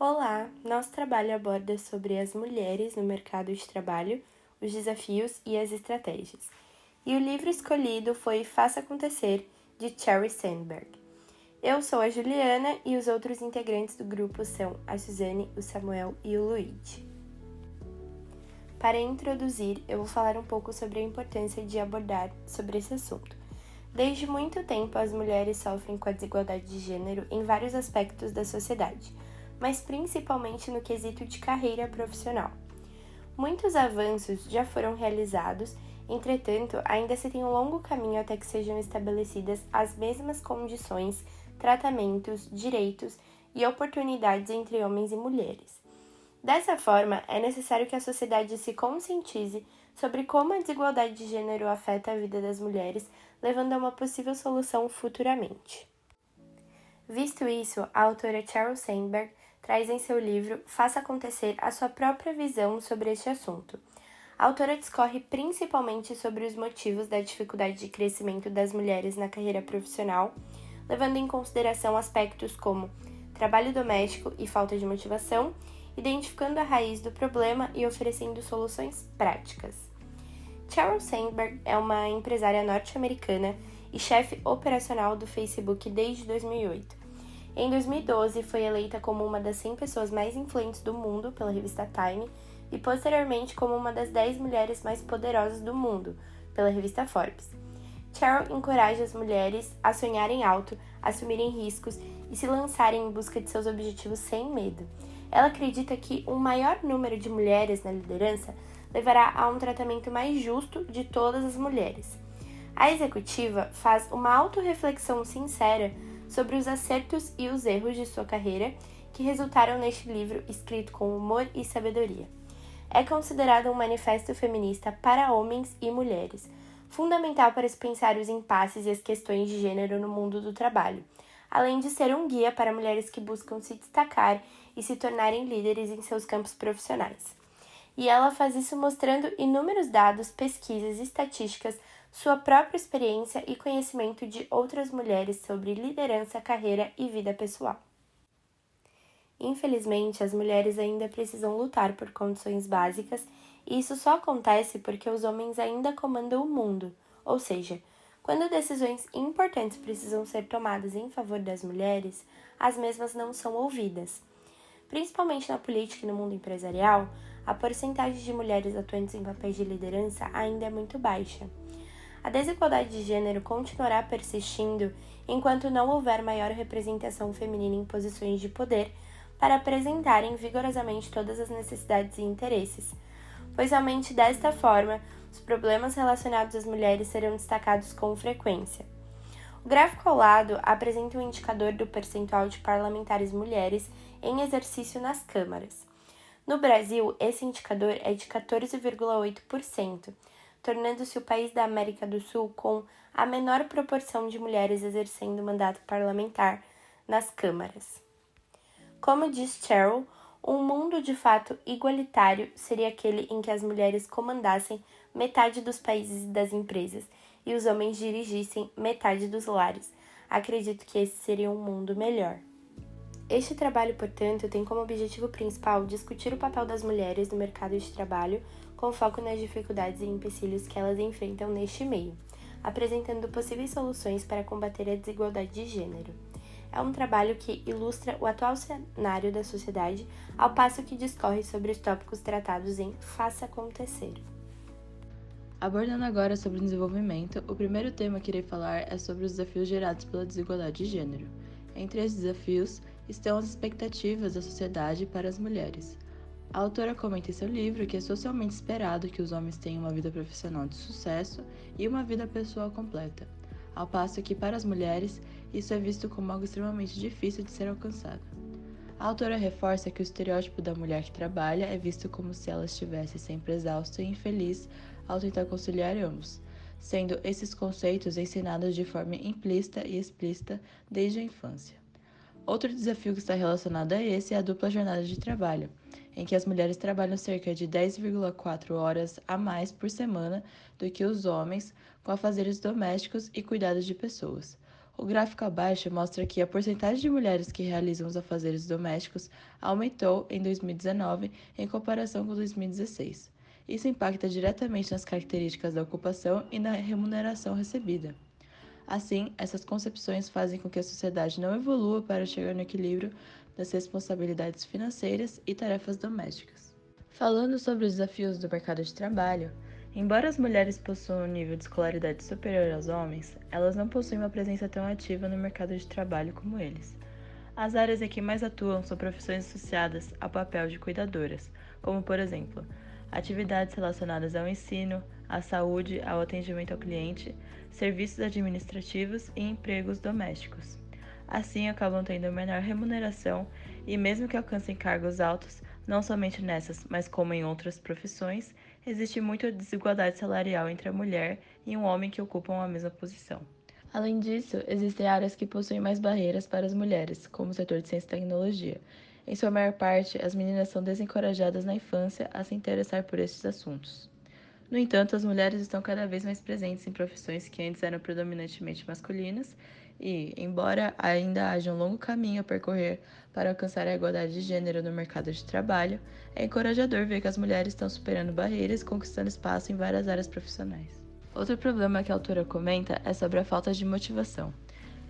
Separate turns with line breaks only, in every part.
Olá, nosso trabalho aborda sobre as mulheres no mercado de trabalho, os desafios e as estratégias. E o livro escolhido foi Faça Acontecer, de Sheryl Sandberg. Eu sou a Juliana e os outros integrantes do grupo são a Suzane, o Samuel e o Luigi. Para introduzir, eu vou falar um pouco sobre a importância de abordar sobre esse assunto. Desde muito tempo, as mulheres sofrem com a desigualdade de gênero em vários aspectos da sociedade, mas principalmente no quesito de carreira profissional. Muitos avanços já foram realizados, entretanto, ainda se tem um longo caminho até que sejam estabelecidas as mesmas condições, tratamentos, direitos e oportunidades entre homens e mulheres. Dessa forma, é necessário que a sociedade se conscientize sobre como a desigualdade de gênero afeta a vida das mulheres, levando a uma possível solução futuramente. Visto isso, a autora Sheryl Sandberg traz em seu livro Faça Acontecer a sua própria visão sobre este assunto. A autora discorre principalmente sobre os motivos da dificuldade de crescimento das mulheres na carreira profissional, levando em consideração aspectos como trabalho doméstico e falta de motivação, identificando a raiz do problema e oferecendo soluções práticas. Sheryl Sandberg é uma empresária norte-americana e chefe operacional do Facebook desde 2008. Em 2012, foi eleita como uma das 100 pessoas mais influentes do mundo pela revista Time e posteriormente como uma das 10 mulheres mais poderosas do mundo pela revista Forbes. Sheryl encoraja as mulheres a sonharem alto, assumirem riscos e se lançarem em busca de seus objetivos sem medo. Ela acredita que um maior número de mulheres na liderança levará a um tratamento mais justo de todas as mulheres. A executiva faz uma autorreflexão sincera sobre os acertos e os erros de sua carreira que resultaram neste livro escrito com humor e sabedoria. É considerado um manifesto feminista para homens e mulheres, fundamental para se pensar os impasses e as questões de gênero no mundo do trabalho, além de ser um guia para mulheres que buscam se destacar e se tornarem líderes em seus campos profissionais. E ela faz isso mostrando inúmeros dados, pesquisas e estatísticas, sua própria experiência e conhecimento de outras mulheres sobre liderança, carreira e vida pessoal. Infelizmente, as mulheres ainda precisam lutar por condições básicas e isso só acontece porque os homens ainda comandam o mundo, ou seja, quando decisões importantes precisam ser tomadas em favor das mulheres, as mesmas não são ouvidas. Principalmente na política e no mundo empresarial, a porcentagem de mulheres atuantes em papéis de liderança ainda é muito baixa. A desigualdade de gênero continuará persistindo enquanto não houver maior representação feminina em posições de poder para apresentarem vigorosamente todas as necessidades e interesses, pois somente desta forma os problemas relacionados às mulheres serão destacados com frequência. O gráfico ao lado apresenta um indicador do percentual de parlamentares mulheres em exercício nas câmaras. No Brasil, esse indicador é de 14,8%, tornando-se o país da América do Sul com a menor proporção de mulheres exercendo mandato parlamentar nas câmaras. Como diz Sheryl, um mundo de fato igualitário seria aquele em que as mulheres comandassem metade dos países e das empresas e os homens dirigissem metade dos lares. Acredito que esse seria um mundo melhor. Este trabalho, portanto, tem como objetivo principal discutir o papel das mulheres no mercado de trabalho, com foco nas dificuldades e empecilhos que elas enfrentam neste meio, apresentando possíveis soluções para combater a desigualdade de gênero. É um trabalho que ilustra o atual cenário da sociedade, ao passo que discorre sobre os tópicos tratados em Faça Acontecer.
Abordando agora sobre o desenvolvimento, o primeiro tema que irei falar é sobre os desafios gerados pela desigualdade de gênero. Entre esses desafios estão as expectativas da sociedade para as mulheres. A autora comenta em seu livro que é socialmente esperado que os homens tenham uma vida profissional de sucesso e uma vida pessoal completa, ao passo que, para as mulheres, isso é visto como algo extremamente difícil de ser alcançado. A autora reforça que o estereótipo da mulher que trabalha é visto como se ela estivesse sempre exausta e infeliz ao tentar conciliar ambos, sendo esses conceitos ensinados de forma implícita e explícita desde a infância. Outro desafio que está relacionado a esse é a dupla jornada de trabalho, em que as mulheres trabalham cerca de 10,4 horas a mais por semana do que os homens, com afazeres domésticos e cuidados de pessoas. O gráfico abaixo mostra que a porcentagem de mulheres que realizam os afazeres domésticos aumentou em 2019 em comparação com 2016. Isso impacta diretamente nas características da ocupação e na remuneração recebida. Assim, essas concepções fazem com que a sociedade não evolua para chegar no equilíbrio das responsabilidades financeiras e tarefas domésticas. Falando sobre os desafios do mercado de trabalho, embora as mulheres possuam um nível de escolaridade superior aos homens, elas não possuem uma presença tão ativa no mercado de trabalho como eles. As áreas em que mais atuam são profissões associadas ao papel de cuidadoras, como, por exemplo, atividades relacionadas ao ensino, à saúde, ao atendimento ao cliente, serviços administrativos e empregos domésticos. Assim, acabam tendo menor remuneração e, mesmo que alcancem cargos altos, não somente nessas, mas como em outras profissões, existe muita desigualdade salarial entre a mulher e um homem que ocupam a mesma posição. Além disso, existem áreas que possuem mais barreiras para as mulheres, como o setor de ciência e tecnologia. Em sua maior parte, as meninas são desencorajadas na infância a se interessar por estes assuntos. No entanto, as mulheres estão cada vez mais presentes em profissões que antes eram predominantemente masculinas e, embora ainda haja um longo caminho a percorrer para alcançar a igualdade de gênero no mercado de trabalho, é encorajador ver que as mulheres estão superando barreiras e conquistando espaço em várias áreas profissionais. Outro problema que a autora comenta é sobre a falta de motivação.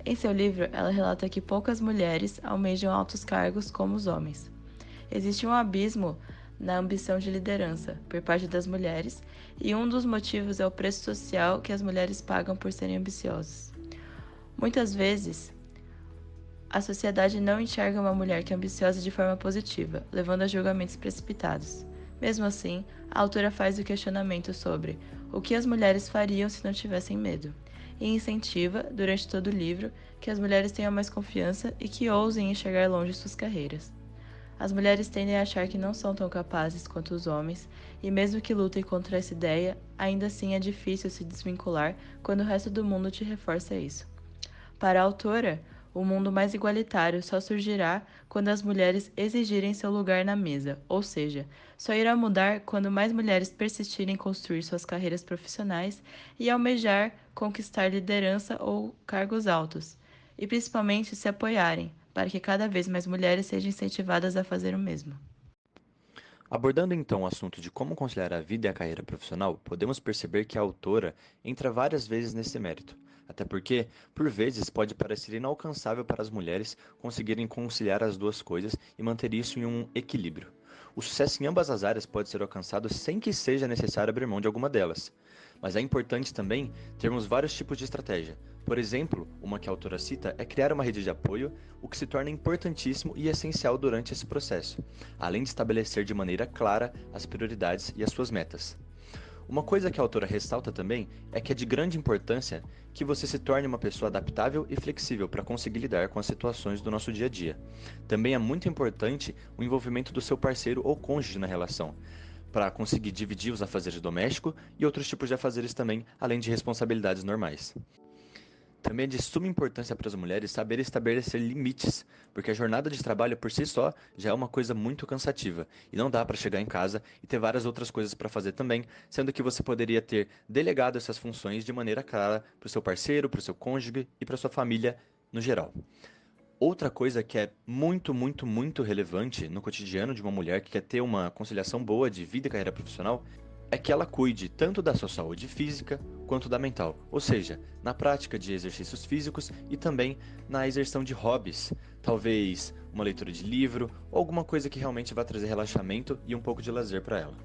Em seu livro, ela relata que poucas mulheres almejam altos cargos como os homens. Existe um abismo na ambição de liderança por parte das mulheres, e um dos motivos é o preço social que as mulheres pagam por serem ambiciosas. Muitas vezes, a sociedade não enxerga uma mulher que é ambiciosa de forma positiva, levando a julgamentos precipitados. Mesmo assim, a autora faz o questionamento sobre o que as mulheres fariam se não tivessem medo, e incentiva, durante todo o livro, que as mulheres tenham mais confiança e que ousem enxergar longe suas carreiras. As mulheres tendem a achar que não são tão capazes quanto os homens, e mesmo que lutem contra essa ideia, ainda assim é difícil se desvincular quando o resto do mundo te reforça isso. Para a autora, o mundo mais igualitário só surgirá quando as mulheres exigirem seu lugar na mesa, ou seja, só irá mudar quando mais mulheres persistirem em construir suas carreiras profissionais e almejar conquistar liderança ou cargos altos, e principalmente se apoiarem, para que cada vez mais mulheres sejam incentivadas a fazer o mesmo.
Abordando então o assunto de como conciliar a vida e a carreira profissional, podemos perceber que a autora entra várias vezes nesse mérito. Até porque, por vezes, pode parecer inalcançável para as mulheres conseguirem conciliar as duas coisas e manter isso em um equilíbrio. O sucesso em ambas as áreas pode ser alcançado sem que seja necessário abrir mão de alguma delas. Mas é importante também termos vários tipos de estratégia. Por exemplo, uma que a autora cita é criar uma rede de apoio, o que se torna importantíssimo e essencial durante esse processo, além de estabelecer de maneira clara as prioridades e as suas metas. Uma coisa que a autora ressalta também é que é de grande importância que você se torne uma pessoa adaptável e flexível para conseguir lidar com as situações do nosso dia a dia. Também é muito importante o envolvimento do seu parceiro ou cônjuge na relação, para conseguir dividir os afazeres domésticos e outros tipos de afazeres também, além de responsabilidades normais. Também é de suma importância para as mulheres saber estabelecer limites, porque a jornada de trabalho por si só já é uma coisa muito cansativa, e não dá para chegar em casa e ter várias outras coisas para fazer também, sendo que você poderia ter delegado essas funções de maneira clara para o seu parceiro, para o seu cônjuge e para a sua família no geral. Outra coisa que é muito, muito, muito relevante no cotidiano de uma mulher que quer ter uma conciliação boa de vida e carreira profissional é que ela cuide tanto da sua saúde física quanto da mental, ou seja, na prática de exercícios físicos e também na exerção de hobbies, talvez uma leitura de livro ou alguma coisa que realmente vá trazer relaxamento e um pouco de lazer para ela.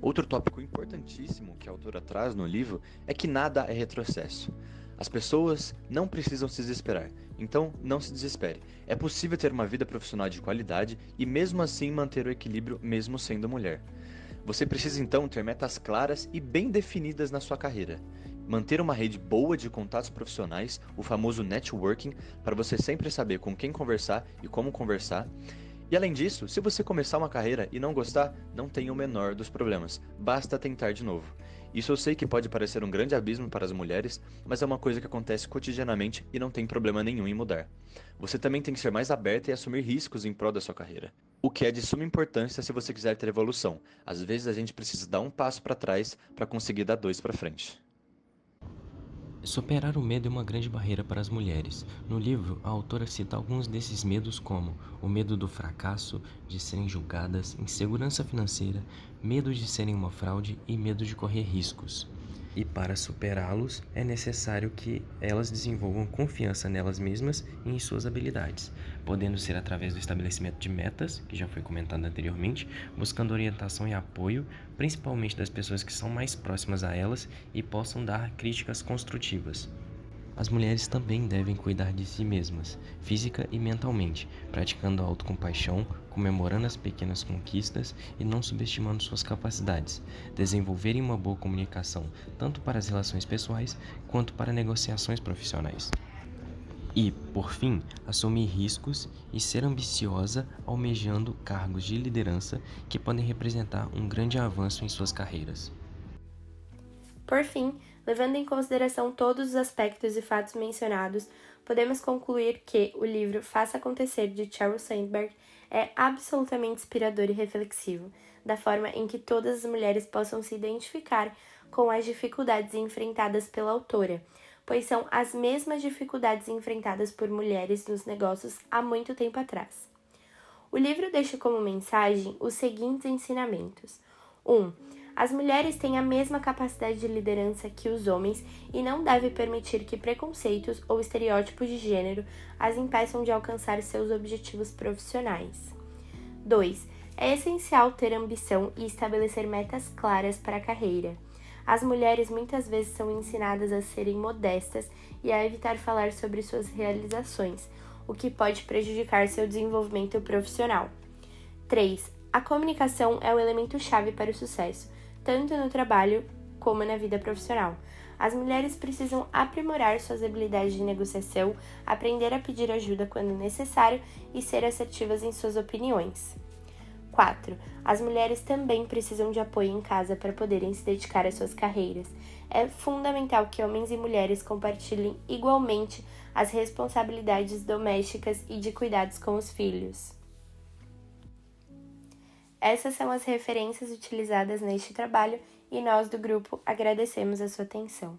Outro tópico importantíssimo que a autora traz no livro é que nada é retrocesso. As pessoas não precisam se desesperar, então não se desespere. É possível ter uma vida profissional de qualidade e mesmo assim manter o equilíbrio mesmo sendo mulher. Você precisa então ter metas claras e bem definidas na sua carreira. Manter uma rede boa de contatos profissionais, o famoso networking, para você sempre saber com quem conversar e como conversar. E além disso, se você começar uma carreira e não gostar, não tenha o menor dos problemas, basta tentar de novo. Isso eu sei que pode parecer um grande abismo para as mulheres, mas é uma coisa que acontece cotidianamente e não tem problema nenhum em mudar. Você também tem que ser mais aberta e assumir riscos em prol da sua carreira, o que é de suma importância se você quiser ter evolução. Às vezes a gente precisa dar um passo para trás para conseguir dar dois para frente.
Superar o medo é uma grande barreira para as mulheres. No livro, a autora cita alguns desses medos como o medo do fracasso, de serem julgadas, insegurança financeira, medo de serem uma fraude e medo de correr riscos. E para superá-los, é necessário que elas desenvolvam confiança nelas mesmas e em suas habilidades, podendo ser através do estabelecimento de metas, que já foi comentado anteriormente, buscando orientação e apoio, principalmente das pessoas que são mais próximas a elas e possam dar críticas construtivas. As mulheres também devem cuidar de si mesmas, física e mentalmente, praticando a autocompaixão, comemorando as pequenas conquistas e não subestimando suas capacidades, desenvolverem uma boa comunicação tanto para as relações pessoais quanto para negociações profissionais. E, por fim, assumir riscos e ser ambiciosa, almejando cargos de liderança que podem representar um grande avanço em suas carreiras.
Por fim, levando em consideração todos os aspectos e fatos mencionados, podemos concluir que o livro Faça Acontecer, de Sheryl Sandberg, é absolutamente inspirador e reflexivo, da forma em que todas as mulheres possam se identificar com as dificuldades enfrentadas pela autora, pois são as mesmas dificuldades enfrentadas por mulheres nos negócios há muito tempo atrás. O livro deixa como mensagem os seguintes ensinamentos. 1. As mulheres têm a mesma capacidade de liderança que os homens e não deve permitir que preconceitos ou estereótipos de gênero as impeçam de alcançar seus objetivos profissionais. 2. É essencial ter ambição e estabelecer metas claras para a carreira. As mulheres muitas vezes são ensinadas a serem modestas e a evitar falar sobre suas realizações, o que pode prejudicar seu desenvolvimento profissional. 3. A comunicação é o elemento-chave para o sucesso, tanto no trabalho como na vida profissional. As mulheres precisam aprimorar suas habilidades de negociação, aprender a pedir ajuda quando necessário e ser assertivas em suas opiniões. 4. As mulheres também precisam de apoio em casa para poderem se dedicar às suas carreiras. É fundamental que homens e mulheres compartilhem igualmente as responsabilidades domésticas e de cuidados com os filhos. Essas são as referências utilizadas neste trabalho e nós do grupo agradecemos a sua atenção.